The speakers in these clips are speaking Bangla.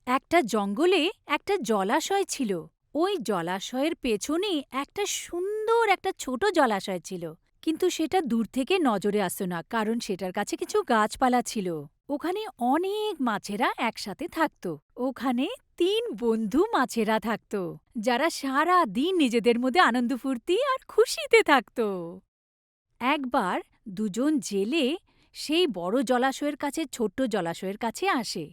একটা জঙ্গলে একটা জলাশয় ছিল। ওই জলাশয়ের পেছনে একটা ছোট জলাশয় ছিল। কিন্তু সেটা দূর থেকে নজরে আসতো না, কারণ সেটার কাছে কিছু গাছপালা ছিল। ওখানে অনেক মাছেরা একসাথে থাকত। ওখানে ৩ বন্ধু মাছেরা থাকত, যারা সারা দিন নিজেদের মধ্যে আনন্দ ফুর্তি আর খুশিতে থাকত। একবার দুজন জেলে সেই বড় জলাশয়ের কাছে ছোট্ট জলাশয়ের কাছে আসে।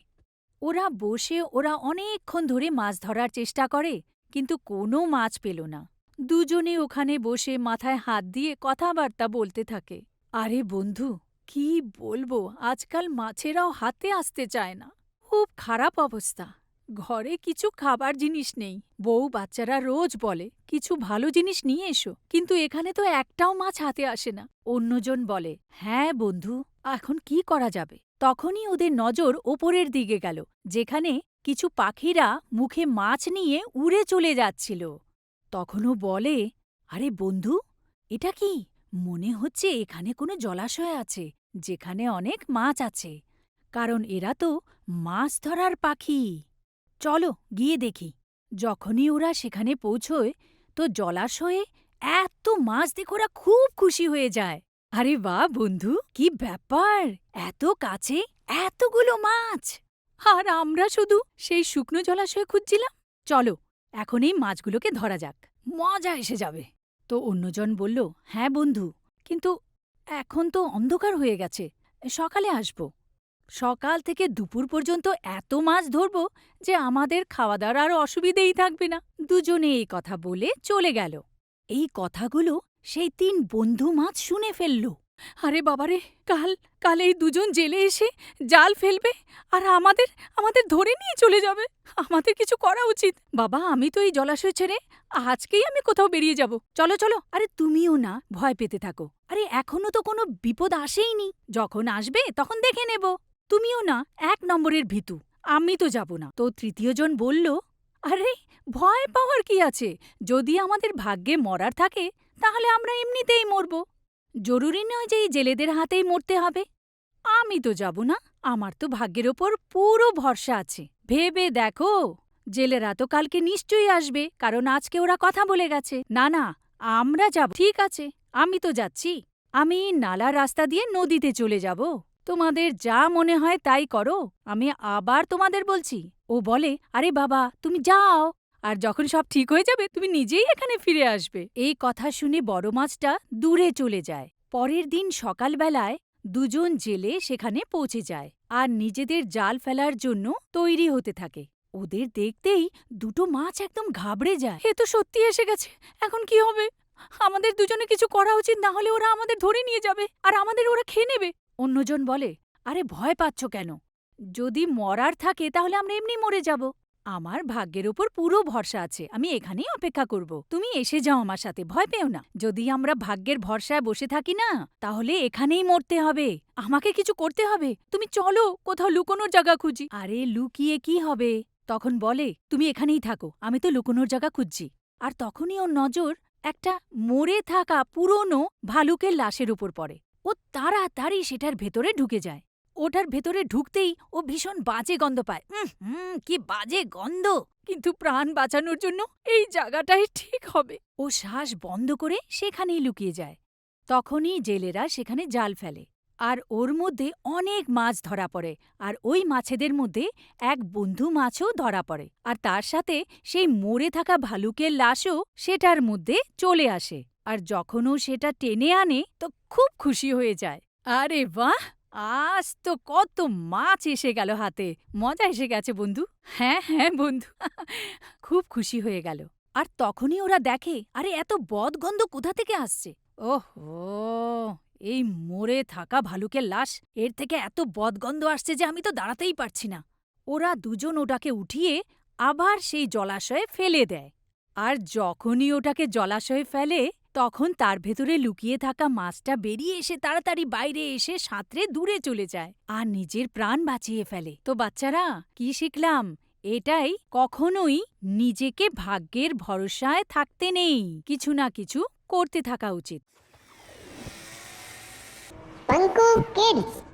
ওরা অনেকক্ষণ ধরে মাছ ধরার চেষ্টা করে, কিন্তু কোনো মাছ পেল না। দুজনে ওখানে বসে মাথায় হাত দিয়ে কথাবার্তা বলতে থাকে। আরে বন্ধু, কি বলবো, আজকাল মাছেরাও হাতে আসতে চায় না। খুব খারাপ অবস্থা। ঘরে কিছু খাবার জিনিস নেই। বউ বাচ্চারা রোজ বলে কিছু ভালো জিনিস নিয়ে এসো, কিন্তু এখানে তো একটাও মাছ হাতে আসে না। অন্যজন বলে, হ্যাঁ বন্ধু, এখন কি করা যাবে? তখনই ওদের নজর ওপরের দিকে গেল, যেখানে কিছু পাখিরা মুখে মাছ নিয়ে উড়ে চলে যাচ্ছিল। তখনও বলে, আরে বন্ধু, এটা কি? মনে হচ্ছে এখানে কোনো জলাশয় আছে, যেখানে অনেক মাছ আছে, কারণ এরা তো মাছ ধরার পাখি। চলো গিয়ে দেখি। যখনই ওরা সেখানে পৌঁছয়, তো জলাশয়ে এত মাছ দেখে ওরা খুব খুশি হয়ে যায়। আরে বাহ বন্ধু, কি ব্যাপার! এত কাছে এতগুলো মাছ! আর আমরা শুধু সেই শুকনো জলাশয়ে খুঁজছিলাম। চলো এখন এই মাছগুলোকে ধরা যাক, মজা এসে যাবে। তো অন্যজন বলল, হ্যাঁ বন্ধু, কিন্তু এখন তো অন্ধকার হয়ে গেছে, সকালে আসব। সকাল থেকে দুপুর পর্যন্ত এত মাছ ধরব যে আমাদের খাওয়া দাওয়ার আর অসুবিধেই থাকবে না। দুজনে এই কথা বলে চলে গেল। এই কথাগুলো সেই ৩ বন্ধু মাছ শুনে ফেলল। আরে বাবারে, কাল কাল এই দুজন জেলে এসে জাল ফেলবে আর আমাদের আমাদের ধরে নিয়ে চলে যাবে। আমাদের কিছু করা উচিত। বাবা, আমি তো এই জলাশয় ছেড়ে আজকেই আমি কোথাও বেরিয়ে যাব। চলো চলো। আরে তুমিও না ভয় পেতে থাকো। আরে এখনো তো কোনো বিপদ আসেইনি, যখন আসবে তখন দেখে নেব। তুমিও না ১ নম্বরের ভীতু, আমি তো যাব না। তো তৃতীয়জন বলল, আরে ভয় পাওয়ার কি আছে? যদি আমাদের ভাগ্যে মরার থাকে তাহলে আমরা এমনিতেই মরব। জরুরি নয় যে এই জেলেদের হাতেই মরতে হবে। আমি তো যাব না, আমার তো ভাগ্যের ওপর পুরো ভরসা আছে। ভেবে দেখো, জেলেরা তো কালকে নিশ্চয়ই আসবে, কারণ আজকে ওরা কথা বলে গেছে। না না, আমরা যাব। ঠিক আছে, আমি তো যাচ্ছি। আমি নালার রাস্তা দিয়ে নদীতে চলে যাব। তোমাদের যা মনে হয় তাই করো, আমি আবার তোমাদের বলছি। ও বলে, আরে বাবা তুমি যাও, আর যখন সব ঠিক হয়ে যাবে তুমি নিজেই এখানে ফিরে আসবে। এই কথা শুনে বড় মাছটা দূরে চলে যায়। পরের দিন সকালবেলায় দুজন জেলে সেখানে পৌঁছে যায় আর নিজেদের জাল ফেলার জন্য তৈরি হতে থাকে। ওদের দেখতেই দুটো মাছ একদম ঘাবড়ে যায়। এ তো সত্যি এসে গেছে, এখন কি হবে? আমাদের দুজনে কিছু করা উচিত, না হলে ওরা আমাদের ধরে নিয়ে যাবে আর আমাদের ওরা খেয়ে নেবে। অন্যজন বলে, আরে ভয় পাচ্ছ কেন? যদি মরার থাকে তাহলে আমরা এমনি মরে যাব। আমার ভাগ্যের ওপর পুরো ভরসা আছে, আমি এখানেই অপেক্ষা করব। তুমি এসে যাও আমার সাথে, ভয় পেও না। যদি আমরা ভাগ্যের ভরসায় বসে থাকি না, তাহলে এখানেই মরতে হবে। আমাকে কিছু করতে হবে। তুমি চলো কোথাও লুকোনোর জায়গা খুঁজি। আরে লুকিয়ে কি হবে? তখন বলে, তুমি এখানেই থাকো, আমি তো লুকোনোর জায়গা খুঁজছি। আর তখনই ওর নজর একটা মরে থাকা পুরনো ভালুকের লাশের উপর পড়ে। ও তাড়াতাড়ি সেটার ভেতরে ঢুকে যায়। ওটার ভেতরে ঢুকতেই ও ভীষণ বাজে গন্ধ পায়। কি বাজে গন্ধ! কিন্তু প্রাণ বাঁচানোর জন্য এই জায়গাটাই ঠিক হবে। ও শ্বাস বন্ধ করে সেখানেই লুকিয়ে যায়। তখনই জেলেরা সেখানে জাল ফেলে আর ওর মধ্যে অনেক মাছ ধরা পড়ে। আর ওই মাছেদের মধ্যে এক বন্ধু মাছও ধরা পড়ে, আর তার সাথে সেই মরে থাকা ভালুকের লাশও সেটার মধ্যে চলে আসে। আর যখন ও সেটা টেনে আনে তো খুব খুশি হয়ে যায়। আরে বাহ, আজ তো কত মাছ এসে গেল হাতে, মজা এসে গেছে বন্ধু। হ্যাঁ হ্যাঁ বন্ধু, খুব খুশি হয়ে গেল। আর তখনই ওরা দেখে, আরে এত বদগন্ধ কোথা থেকে আসছে? ওহো, এই মরে থাকা ভালুকের লাশ, এর থেকে এত বদগন্ধ আসছে যে আমি তো দাঁড়াতেই পারছি না। ওরা দুজন ওটাকে উঠিয়ে আবার সেই জলাশয়ে ফেলে দেয়। আর যখনই ওটাকে জলাশয়ে ফেলে, তখন তার ভেতরে লুকিয়ে থাকা মাছটা বেরিয়ে এসে তাড়াতাড়ি বাইরে এসে সাঁতরে দূরে চলে যায় আর নিজের প্রাণ বাঁচিয়ে ফেলে। তো বাচ্চারা, কি শিখলাম? এটাই, কখনোই নিজেকে ভাগ্যের ভরসায় থাকতে নেই, কিছু না কিছু করতে থাকা উচিত। Funko Kids.